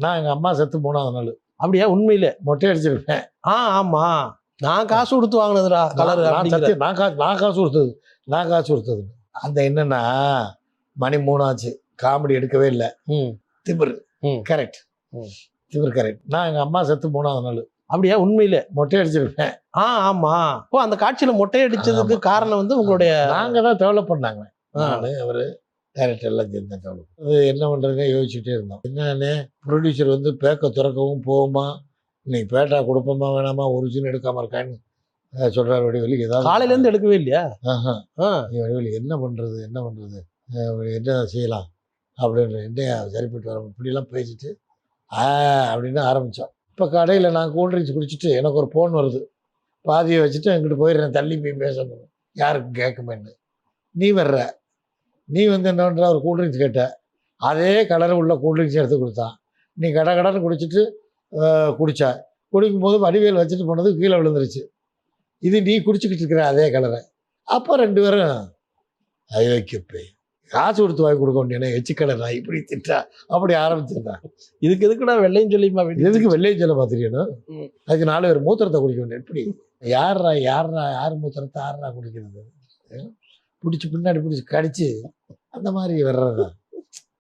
நான் எங்கள் அம்மா செத்து 3வது நாள் அப்படியா? உண்மையிலே? மொட்டை அடிச்சிருப்பேன். ஆமா. நான் காசு கொடுத்து வாங்கினதுடா கலர். நான் காசு கொடுத்தது. அந்த என்னன்னா மணி 3 ஆச்சு, காமெடி எடுக்கவே இல்லை. திமிரு கரெக்ட். திமிரு கரெக்ட். நான் எங்கள் அம்மா செத்து 3வது நாள். அப்படியா? உண்மையிலே? மொட்டை அடிச்சிருப்பேன். ஆமா. அந்த காட்சியில மொட்டை அடிச்சதுக்கு காரணம் வந்து உங்களுடைய நாங்கள் தான் டெவலப் பண்ணாங்க. நான் அவர் டைரக்டர் எல்லாம் சேர்ந்து டெவலப். அது என்ன பண்ணுறதுங்க யோசிச்சுட்டே இருந்தோம். என்னன்னு ப்ரொடியூசர் வந்து பேக்க திறக்கவும் போகுமா, இன்னைக்கு பேட்டா கொடுப்போமா வேணாமா, ஒரிஜினல் எடுக்காமல் இருக்கான்னு சொல்கிறார் வடிவேலு. ஏதாவது காலையிலேருந்து எடுக்கவே இல்லையா? வடிவேலு என்ன பண்ணுறது என்ன செய்யலாம் அப்படின்னு என்ன சரிப்பட்டு வரோம் இப்படிலாம் பேசிட்டு அப்படின்னு ஆரம்பித்தோம். இப்போ கடையில் நான் கூல்ட்ரிங்க்ஸ் குடிச்சிட்டு எனக்கு ஒரு ஃபோன் வருது. பாதியை வச்சுட்டு எங்கிட்ட போயிடுறேன், தள்ளி போய் பேசணும், யாருக்கு கேட்குமேன்னு. நீ வர்ற, நீ வந்து என்ன பண்ணுற, ஒரு கூல்ட்ரிங்க்ஸ் கேட்ட, அதே கலர் உள்ள கூல்ட்ரிங்க்ஸ் எடுத்து கொடுத்தான். நீ கடன்னு குடிச்சிட்டு குடித்தா, குடிக்கும்போது வடிவேல் வச்சுட்டு போனது கீழே விழுந்துருச்சு. இது நீ குடிச்சிக்கிட்டு இருக்கிற அதே கலரை. அப்போ 2 பேரும் ஐயோக்கியப்பே, காசு கொடுத்து வாங்கி கொடுக்க வேண்டிய எச்சிக்கடை நான் இப்படி திட்டா அப்படி ஆரம்பிச்சிருந்தேன். இதுக்கு எதுக்குடா வெள்ளையும் சொல்லியுமா? எதுக்கு வெள்ளையும் சொல்ல பார்த்துருக்கேன்னா, அதுக்கு 4 பேர் மூத்திரத்தை குடிக்க வேண்டிய எப்படி? யார் மூத்திரத்தை ஆறா குடிக்கிறது? பிடிச்சி பின்னாடி பிடிச்சி கடிச்சு அந்த மாதிரி வர்றதுதான்.